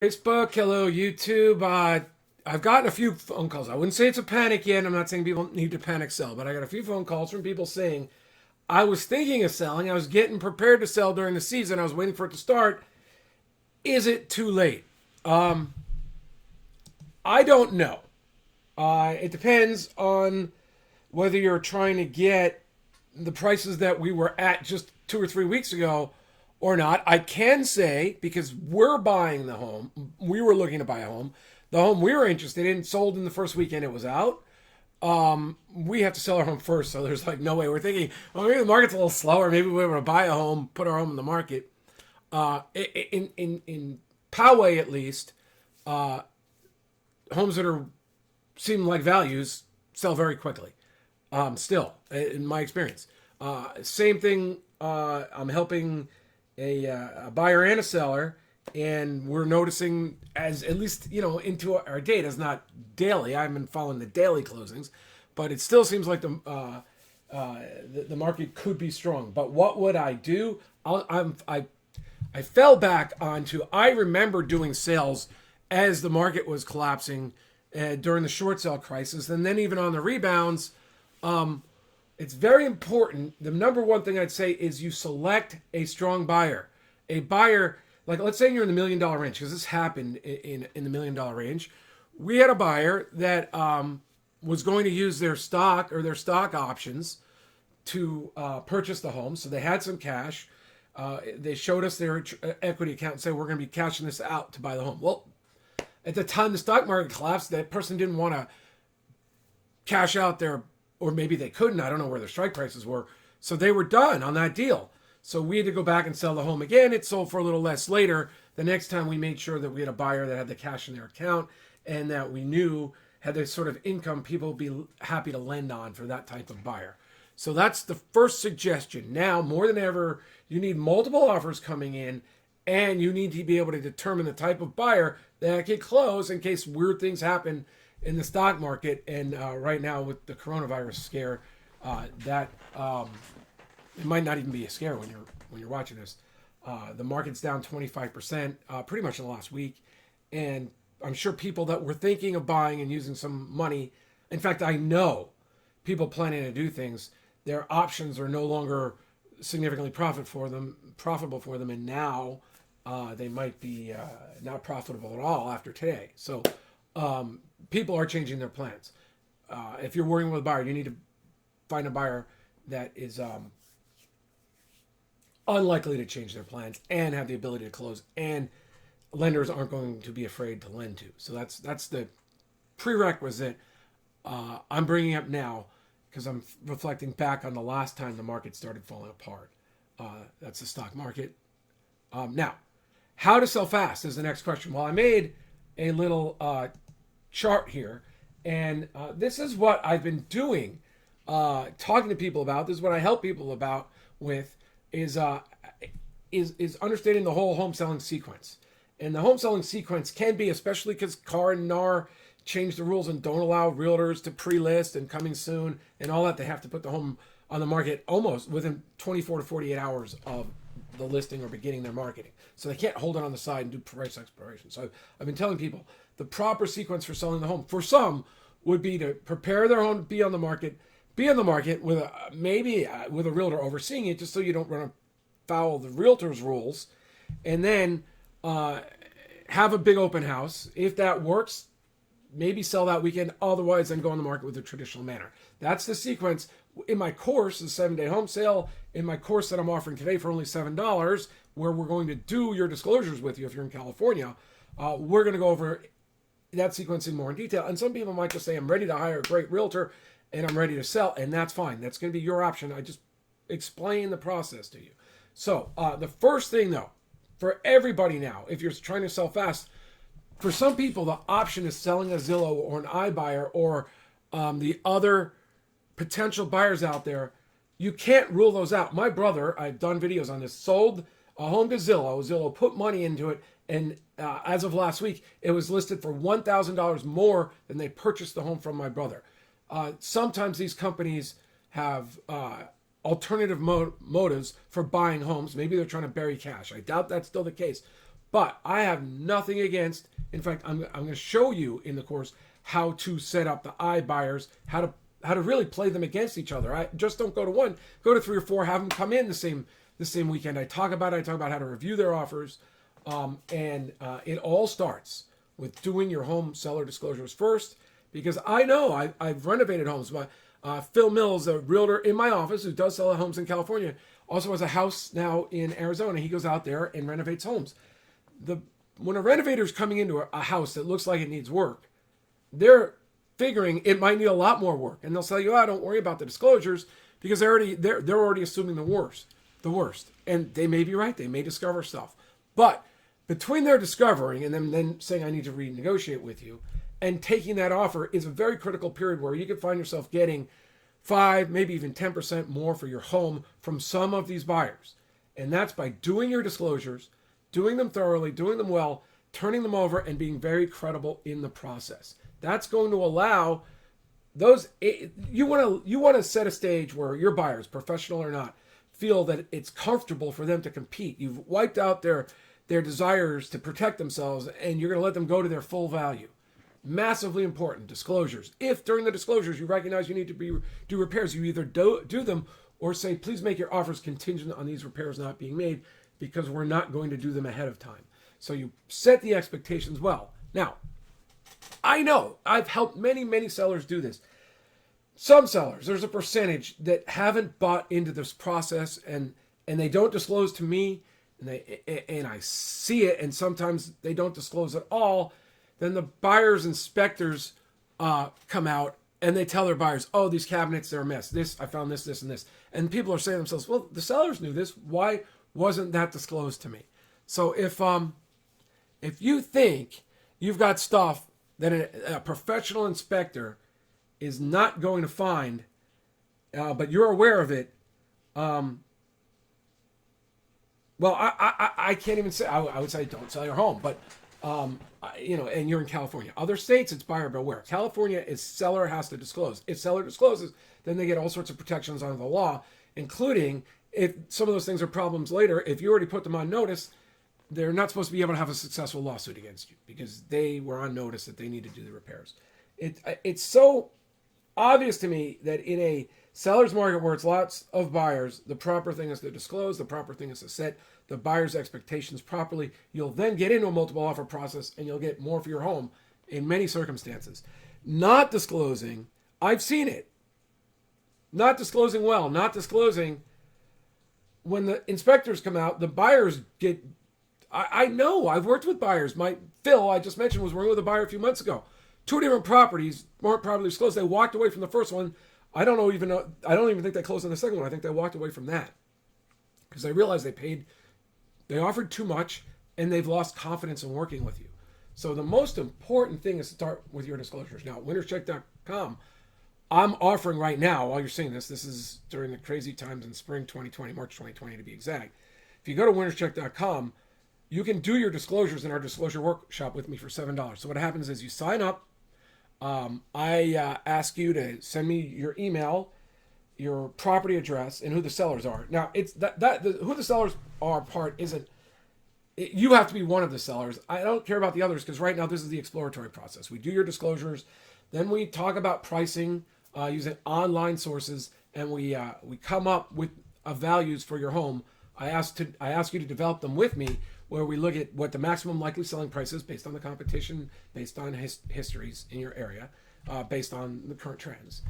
Facebook, hello YouTube. I've gotten a few phone calls. I wouldn't say it's a panic yet. I'm not saying people need to panic sell, but I got a few phone calls from people saying I was thinking of selling. I was getting prepared to sell during the season. I was waiting for it to start. Is it too late? Um, I don't know. It depends on whether you're trying to get the prices that we were at just 2 or 3 weeks ago or not. I can say, because we're buying the home, we were looking to buy a home. The home we were interested in sold in the first weekend it was out. We have to sell our home first, so there's like no way. We're thinking, well, maybe the market's a little slower. Maybe we're able to buy a home, put our home in the market. In Poway at least, homes that are seem like values sell very quickly. Still, in my experience, same thing. I'm helping a buyer and a seller, and we're noticing as at least into our data is not daily. I've been following the daily closings, but it still seems like the market could be strong. But what would I do? I fell back onto. I remember doing sales as the market was collapsing during the short sale crisis, and then even on the rebounds. It's very important. The number one thing I'd say is you select a strong buyer. A buyer, like let's say you're in the $1 million range, because this happened in the $1 million range. We had a buyer that was going to use their stock or their stock options to purchase the home. So they had some cash. They showed us their equity account and said, we're going to be cashing this out to buy the home. Well, at the time the stock market collapsed, that person didn't want to cash out their, or maybe they couldn't. I don't know where their strike prices were. So they were done on that deal. So we had to go back and sell the home again. It sold for a little less later. The next time we made sure that we had a buyer that had the cash in their account and that we knew had the sort of income people would be happy to lend on for that type of buyer. So that's the first suggestion. Now, more than ever, you need multiple offers coming in, and you need to be able to determine the type of buyer that can close in case weird things happen in the stock market. And right now with the coronavirus scare, that it might not even be a scare when you're watching this. The market's down 25%, pretty much in the last week, and I'm sure people that were thinking of buying and using some money. In fact, I know people planning to do things. Their options are no longer significantly profitable for them, and now they might be not profitable at all after today. So people are changing their plans. If you're working with a buyer, you need to find a buyer that is unlikely to change their plans and have the ability to close, and lenders aren't going to be afraid to lend to. So that's the prerequisite I'm bringing up now because I'm reflecting back on the last time the market started falling apart. That's the stock market. Now, how to sell fast is the next question. Well, I made a little chart here, and this is what I've been doing, talking to people about. This is what I help people about with is understanding the whole home selling sequence. And the home selling sequence can be, especially because Carr and NAR changed the rules and don't allow realtors to pre-list and coming soon and all that. They have to put the home on the market almost within 24 to 48 hours of the listing or beginning their marketing. So they can't hold it on the side and do price exploration. So I've been telling people the proper sequence for selling the home for some would be to prepare their home to be on the market with maybe with a realtor overseeing it, just so you don't run afoul of the realtor's rules, and then have a big open house. If that works, maybe sell that weekend. Otherwise, then go on the market with the traditional manner. That's the sequence. In my course, the 7-day home sale, in my course that I'm offering today for only $7, where we're going to do your disclosures with you if you're in California, we're going to go over that sequence in more in detail. And some people might just say, I'm ready to hire a great realtor and I'm ready to sell, and that's fine. That's going to be your option. I just explain the process to you. So the first thing, though, for everybody now, if you're trying to sell fast, for some people, the option is selling a Zillow or an iBuyer or the other potential buyers out there. You can't rule those out. My brother, I've done videos on this, sold a home to Zillow. Zillow put money into it, and as of last week, it was listed for $1,000 more than they purchased the home from my brother. Sometimes these companies have alternative motives for buying homes. Maybe they're trying to bury cash. I doubt that's still the case. But I have nothing against. In fact, I'm going to show you in the course how to set up the iBuyers, how to really play them against each other. I just don't go to one, go to 3 or 4, have them come in the same weekend. I talk about how to review their offers, and it all starts with doing your home seller disclosures first, because I know I've renovated homes. Phil Mills, a realtor in my office who does sell homes in California, also has a house now in Arizona. He goes out there and renovates homes. When a renovator's coming into a house that looks like it needs work, they're figuring it might need a lot more work, and they'll tell you, don't worry about the disclosures, because they're already assuming the worst, and they may be right. They may discover stuff, but between their discovering and then saying I need to renegotiate with you, and taking that offer is a very critical period where you can find yourself getting 5, maybe even 10% more for your home from some of these buyers, and that's by doing your disclosures, doing them thoroughly, doing them well, turning them over, and being very credible in the process. That's going to allow those. You want to set a stage where your buyers, professional or not, feel that it's comfortable for them to compete. You've wiped out their desires to protect themselves, and you're going to let them go to their full value. Massively important. Disclosures. If during the disclosures you recognize you need to do repairs, you either do them or say, please make your offers contingent on these repairs not being made, because we're not going to do them ahead of time. So you set the expectations well. Now, I know I've helped many sellers do this. Some sellers, there's a percentage that haven't bought into this process, and they don't disclose to me, and I see it, and sometimes they don't disclose at all. Then the buyers inspectors come out and they tell their buyers, oh, these cabinets, they're a mess. I found this, and this. And people are saying to themselves, well, the sellers knew this. Why wasn't that disclosed to me? So if you think you've got stuff that a professional inspector is not going to find, but you're aware of it, well, I can't even say. I would say don't sell your home, but and you're in California. Other states, it's buyer beware. California is seller has to disclose. If seller discloses, then they get all sorts of protections under the law, including if some of those things are problems later. If you already put them on notice, they're not supposed to be able to have a successful lawsuit against you because they were on notice that they need to do the repairs. It's so obvious to me that in a seller's market where it's lots of buyers, the proper thing is to disclose, the proper thing is to set the buyer's expectations properly. You'll then get into a multiple offer process and you'll get more for your home in many circumstances. Not disclosing, I've seen it. Not disclosing well, not disclosing when the inspectors come out, the buyers get, I know, I've worked with buyers. Phil, I just mentioned, was working with a buyer a few months ago. 2 different properties weren't properly disclosed. They walked away from the first one. I don't even think they closed on the second one. I think they walked away from that because they realized they offered too much and they've lost confidence in working with you. So the most important thing is to start with your disclosures. Now, winnerscheck.com, I'm offering right now, while you're seeing this is during the crazy times in spring 2020, March 2020 to be exact. If you go to winnerscheck.com, you can do your disclosures in our disclosure workshop with me for $7. So what happens is you sign up. I ask you to send me your email, your property address, and who the sellers are. Now, it's who the sellers are part isn't. You have to be one of the sellers. I don't care about the others because right now this is the exploratory process. We do your disclosures, then we talk about pricing using online sources, and we come up with values for your home. I ask you to develop them with me, where we look at what the maximum likely selling price is based on the competition, based on histories in your area, based on the current trends.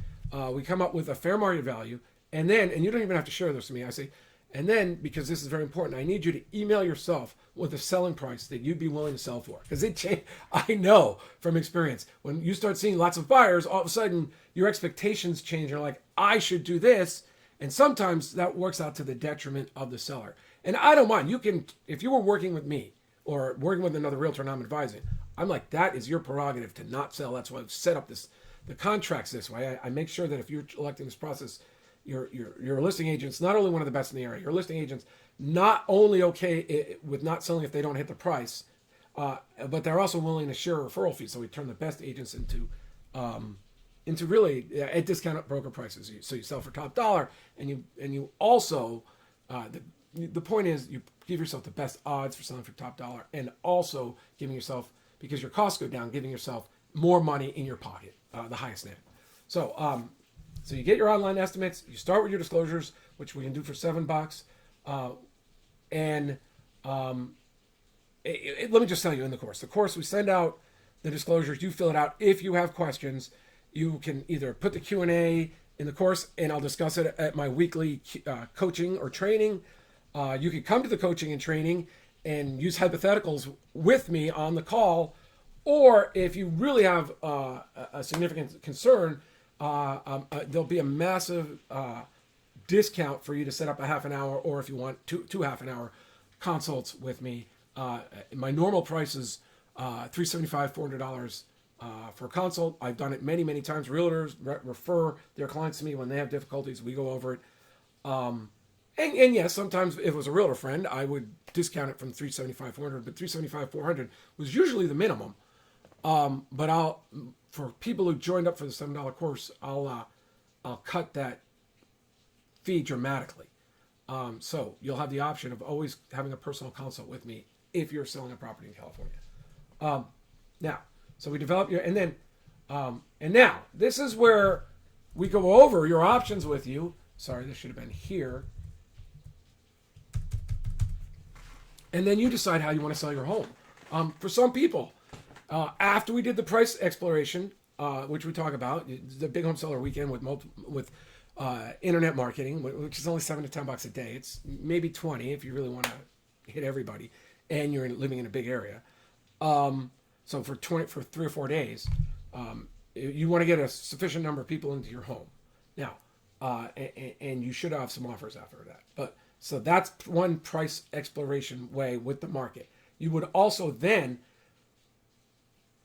We come up with a fair market value, and you don't even have to share this with me. I say, and then, because this is very important, I need you to email yourself with a selling price that you'd be willing to sell for. Because I know from experience, when you start seeing lots of buyers, all of a sudden your expectations change. You're like, I should do this. And sometimes that works out to the detriment of the seller. And I don't mind. You can, if you were working with me or working with another realtor and I'm advising, I'm like, that is your prerogative to not sell. That's why I've set up the contracts this way. I make sure that if you're electing this process, your listing agent's not only one of the best in the area, your listing agent's not only okay with not selling if they don't hit the price, but they're also willing to share referral fees. So we turn the best agents into really at discounted broker prices. So you sell for top dollar, and you also the point is you give yourself the best odds for selling for top dollar, and also giving yourself, because your costs go down, giving yourself more money in your pocket, the highest net. So so you get your online estimates. You start with your disclosures, which we can do for $7. And let me just tell you, in the course we send out the disclosures. You fill it out. If you have questions, you can either put the Q&A in the course, and I'll discuss it at my weekly coaching or training. You can come to the coaching and training and use hypotheticals with me on the call. Or if you really have a significant concern, there'll be a massive discount for you to set up a half an hour, or if you want two half an hour consults with me. My normal price is $375, $400 for a consult. I've done it many, many times. Realtors refer their clients to me when they have difficulties. We go over it. And yes, sometimes if it was a realtor friend, I would discount it from $375, $400, but $375, $400 was usually the minimum. But for people who joined up for the $7 course, I'll cut that fee dramatically. So you'll have the option of always having a personal consult with me if you're selling a property in California. Now, so we develop your, and then, and now this is where we go over your options with you. Sorry, this should have been here. And then you decide how you want to sell your home. For some people, after we did the price exploration, which we talk about, the big home seller weekend with internet marketing, which is only $7 to $10 a day. It's maybe 20 if you really want to hit everybody, and you're living in a big area. So for 3 or 4 days, you want to get a sufficient number of people into your home. Now, and you should have some offers after that. But so that's one price exploration way with the market. You would also then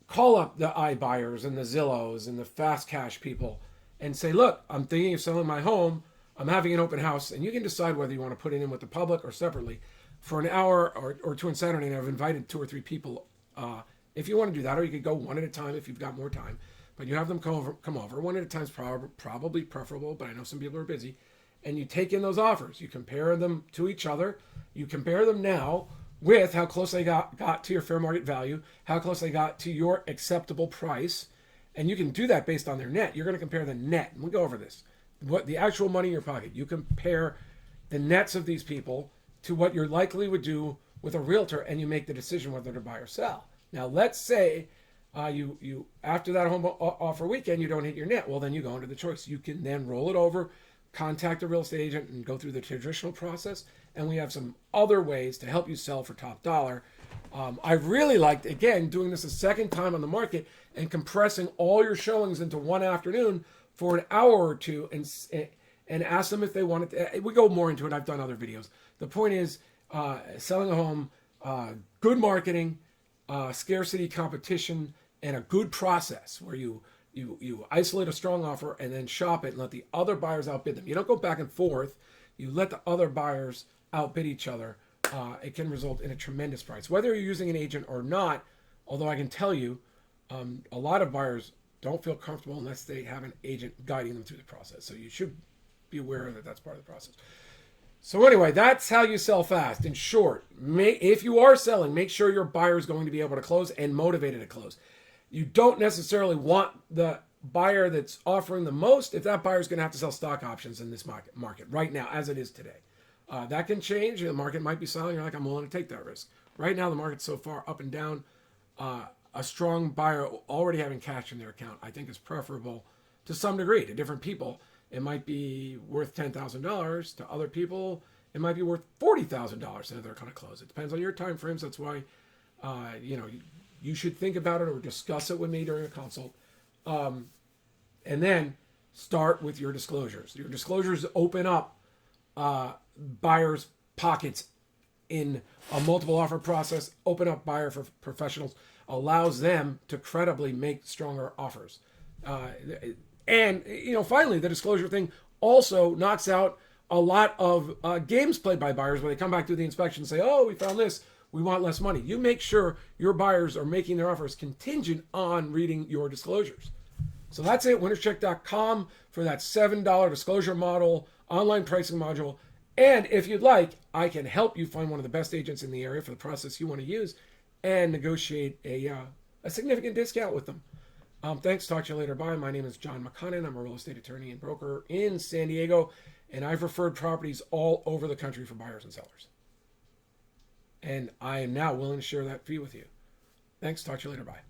call up the iBuyers and the Zillows and the fast cash people and say, look, I'm thinking of selling my home. I'm having an open house, and you can decide whether you want to put it in with the public or separately for an hour or two on Saturday. And I've invited 2 or 3 people if you want to do that, or you could go one at a time if you've got more time. But you have them come over. One at a time is probably preferable, but I know some people are busy. And you take in those offers. You compare them to each other. You compare them now with how close they got to your fair market value, how close they got to your acceptable price. And you can do that based on their net. You're going to compare the net. And we'll go over this. What the actual money in your pocket. You compare the nets of these people to what you're likely would do with a realtor, and you make the decision whether to buy or sell. Now, let's say you after that home offer weekend, you don't hit your net. Well, then you go into the choice. You can then roll it over, contact a real estate agent, and go through the traditional process. And we have some other ways to help you sell for top dollar. I really liked, again, doing this a second time on the market and compressing all your showings into one afternoon for an hour or two and ask them if they want it. We go more into it. I've done other videos. The point is selling a home, good marketing, scarcity, competition, and a good process where you isolate a strong offer and then shop it and let the other buyers outbid them. You don't go back and forth. You let the other buyers outbid each other. It can result in a tremendous price. Whether you're using an agent or not, although I can tell you, a lot of buyers don't feel comfortable unless they have an agent guiding them through the process. So you should be aware that that's part of the process. So anyway, that's how you sell fast. In short, if you are selling, make sure your buyer is going to be able to close and motivated to close. You don't necessarily want the buyer that's offering the most if that buyer is going to have to sell stock options in this market right now, as it is today. That can change. The market might be selling. You're like, I'm willing to take that risk. Right now, the market's so far up and down. A strong buyer already having cash in their account, I think, is preferable to some degree to different people. It might be worth $10,000 to other people. It might be worth $40,000 that they're going to close. It depends on your time frames. That's why, you should think about it or discuss it with me during a consult. And then start with your disclosures. Your disclosures open up buyers' pockets in a multiple offer process, open up buyer for professionals, allows them to credibly make stronger offers. And finally, the disclosure thing also knocks out a lot of games played by buyers where they come back to the inspection and say, oh, we found this, we want less money. You make sure your buyers are making their offers contingent on reading your disclosures. So that's it, winnerscheck.com for that $7 disclosure model, online pricing module. And if you'd like, I can help you find one of the best agents in the area for the process you want to use and negotiate a significant discount with them. Thanks. Talk to you later. Bye. My name is John McConnin. I'm a real estate attorney and broker in San Diego, and I've referred properties all over the country for buyers and sellers. And I am now willing to share that fee with you. Thanks. Talk to you later. Bye.